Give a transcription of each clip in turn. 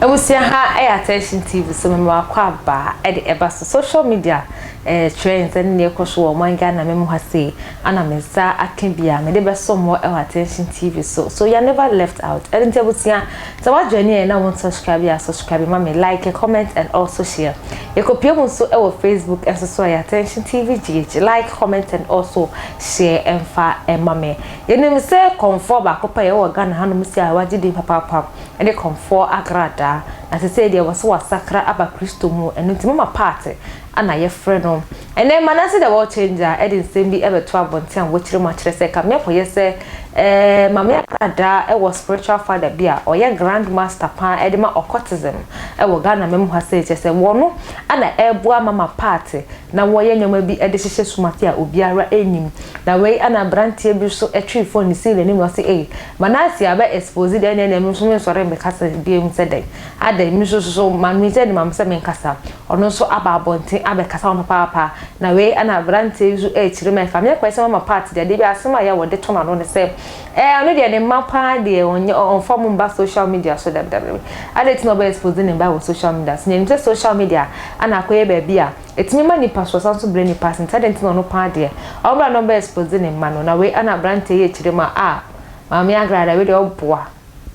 Ebusia ha attention TV so me wakwa ba e de eba social media trends and ne koso mo anga na memu ha say ana me sa akan bia me de be so mo attention TV so you never left out. And ebusia so what journey na won subscribe ma me like, comment and also share. You could pay so e Facebook and so attention Tvgh, like, comment and also share and fa and mame. You name say comfort ba kopa ye wo Ghana hanu msi a wagide papa and they comfort Agradaa. As I said, there was what Sakra Abba Christo mu and into mama party and I friend on. And then Manasi the world changer, Edin Simbi ever 12 on 10, which you much say, come here for yes, Mamma Agradaa, was spiritual father beer or your grandmaster pan edema or courtesan. I will Ghana mem has said, just a one and a airboa mama party. Now, why you may be a decision sumatia ubiara enim. Now, way and a branty so a tree for the ceiling was say, Manasi, I bet exposed any emissions or because being said. At the emissions so man, we said, Mam Semen Cassa, or no so about bonting, Abacassa on papa. Now, way and a branty to age, remember, family question my party, the day I saw my what the tone on the same. I know the mapa dear on your form by social media so that I let no be exposing about social media. Name social media and a queer baby. It's me money pass was also brainy passing, didn't know no party. All my number exposing in man on away and a branty chidema Mamma Agradaa with your boy.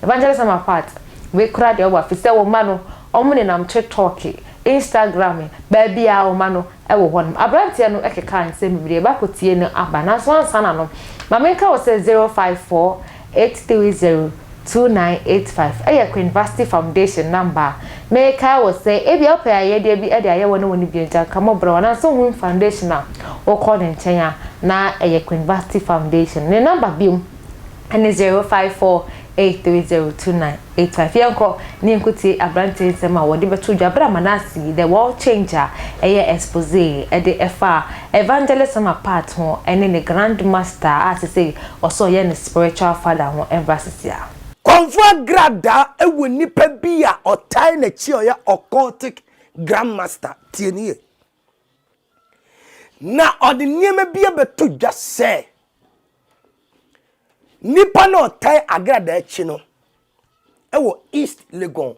Evangelist on my part. We cried your wife, it's our mano, omni nam talking, Instagram, baby our mano, I will want a branty no eke kind same video back with Tieno Abanas one sanano. Mamma was 054 830 2985. Ōccu1t University Foundation number. Maker was say, if you pay a year, be a day when be a come over and so foundation now, or call in China na Ōccu1t University Foundation. The number beam and 054 830 2985. Yanko, Ninkuti, a branch sema, whatever to Jabra Manasi, the world changer, a year expose, a de FR, evangelist on my part home, and in the grandmaster, as I say, or so yen spiritual father won't embrace ya. Comfort Agradaa e wo nipa bia o tai na chi oya occultic grandmaster tienie na odi niema bia beto dwa se nipa na o tai Agradaa chi no e wo East Legon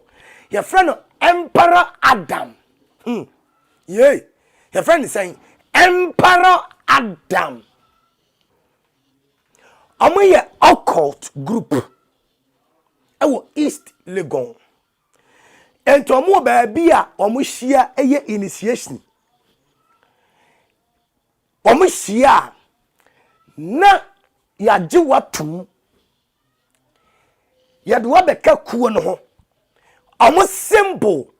your friend Emperor Adam yeah your friend is saying Emperor Adam omoye occult group Ewo East Legon. And to mo baby a omo hia eye initiation. Omo hia na ya je watum. Ya do abeka kuo no ho. Omo symbol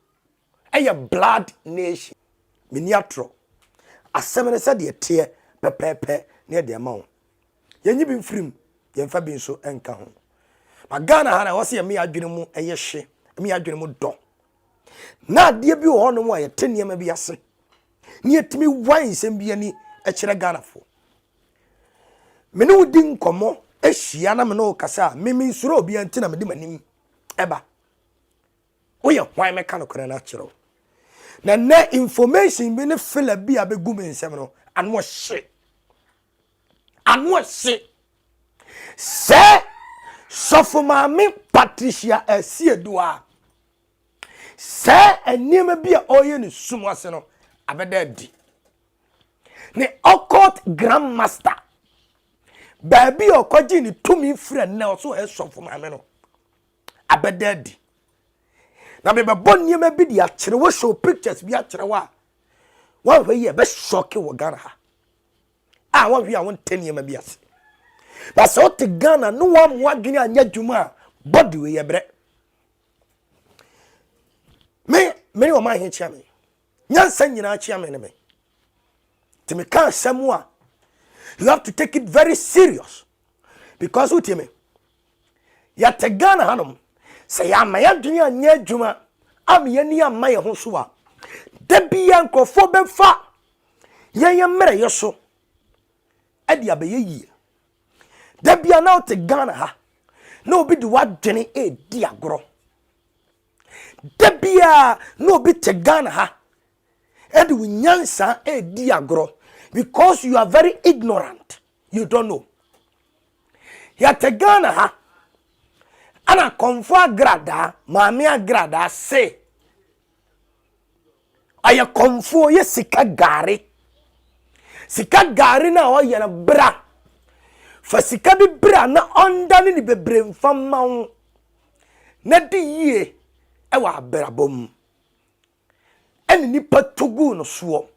eye blood nation. Miniatro. Asemene se de tie pepepe na de ma wo. Yenyi bi mfrim, yemfa bi nso enka ho. Magana hana wasi me adwene mu eyehye me adwene mu do na de bi wo no mu aye teniema bi ase ne etimi wan sem bi ani e kire Ghana fo me no di nkomo ehia na me no kasa me nsuro obi anti na me di manim eba wo ye hwan me ka no kore na kire na information bi ne fela bi abegu me nsem no anu hye se Sofo Mami Patricia Esiedua. Se enima bia oye ni sumu ase no abeda di. Ne Ōccu1t grandmaster. Baby okoji ni tumi friend na so Sofo Mami no. Abeda di. Na me bo niema bi di a kire wo show pictures bi a kire wa. Wan hwe ye be shock wo Ghana ha. Wan hwe a won teniema bi ase. But so to Ghana, no one wagini anya juma body we yebre. Me o man here me. Nyansa nyina chia me ne me. To me kan semwa. You have to take it very serious. Because what me? Ya te Ghana hanom. Say ya ma yadwini anya juma. Am ye ni am ye ho so a. Da bia nkofo be fa. Ye mere yeso. Ade abeye yi. Debia now te Ghana ha. No be the what Jenny a diagro. Debia no be te Ghana ha. And we nyansa a diagro. Because you are very ignorant. You don't know. Ya te Ghana ha. ana konfo Agradaa maame Agradaa se aya konfo ye sika gari na o ye na bra fa sika bi bra na onda ni bebre mfama wo na di yie e wa brabom eni nipa togu no so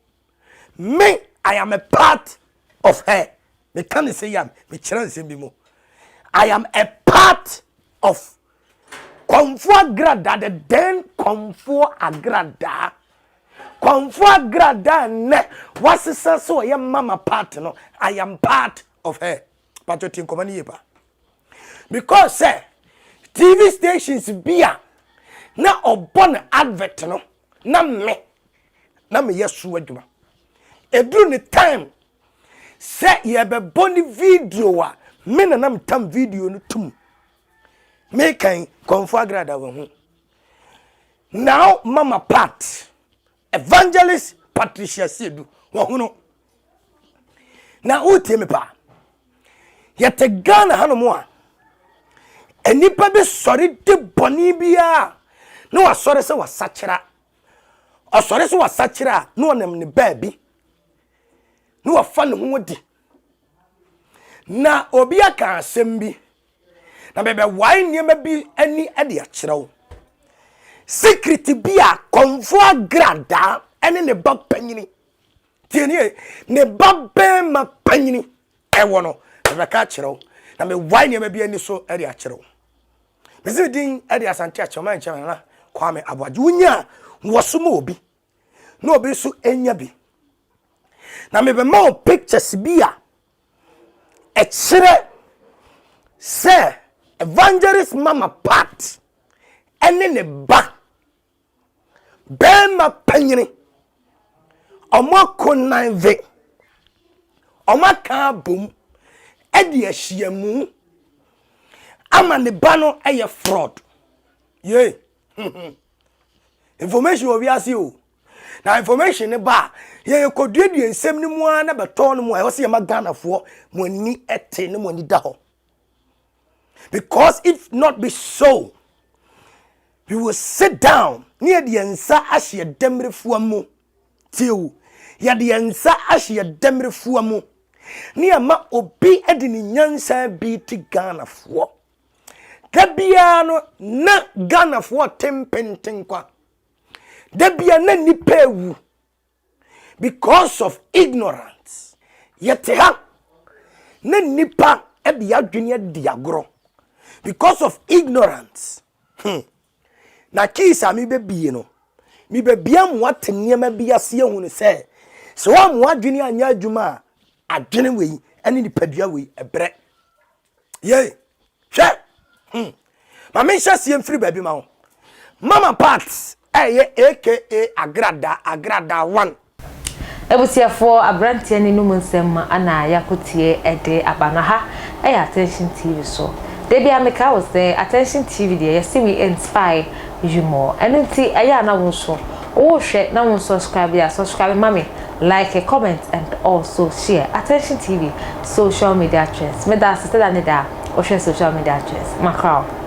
me I am a part of her me can say yam me kira nsem bi mo I am a part of konfo Agradaa the then konfo Agradaa ne wasisa so ye mama part no I am part of her but you think komani yepa because say TV stations bia na obon advert no na me yesu adwuma edru ni time say ye be boni video a me na nam tam video no tum me kan konfo Agradaa wo hu now mama part Evangelist Patricia Sedu wo hu no na uti me pa yete Ghana hanomo a enipa be sori de boni bia no wasore se wasachira osore se wasachira no onam ne baabi no wafa ne ho di na obi aka asem bi na bebe wai niema bi ani ade akirawo secret bia konfo Agradaa ene ne ba panyini tieni ne ba be ma panyini ewo no bebe ka akirawo na me wai niema bi ani so ade akirawo bezidin ade asante achoma nchama na kwame abwaje unya wosomo obi na obi so enya bi na me be ma pictures bia e kire say evangelist mama part ene ne ba bema panyini omako nanve omaka bom edi ahyiamu ama ne ba no eye fraud ye information obi ase o na information ne ba ye kodudue nsem ne mu a na beto no mu a se ye maganafo mo ani ete ne mo ani da ho because if not be so we will sit down near the ensa ashia demrefu amu tiu ya the ensa ashia demrefu amu near ma obi edini nyansa bi ti Ghana fo dabia no na Ghana fo tempenten kwa dabia na nipa ewu because of ignorance yete ha na nipa e bia adwene diagoro because of ignorance na kisa mi bebie no mi bebia mo ateniema bia se ehunu se so wa mo adwene anya adwuma adwene wei ene ni padua wei ebre ye hwe ma me hya se mfiri baabi ma ho mama parts aka Agradaa 1 ebusiafo abrantie ni num nsem ana yakotie ede abana ha Attention TV so debi ameka was there Attention TV there you see we inspire you more enunti aya na wonso wo hwe na won subscribe mami like comment and also share Attention TV social media trends me da sister da ne da o share social media trends macro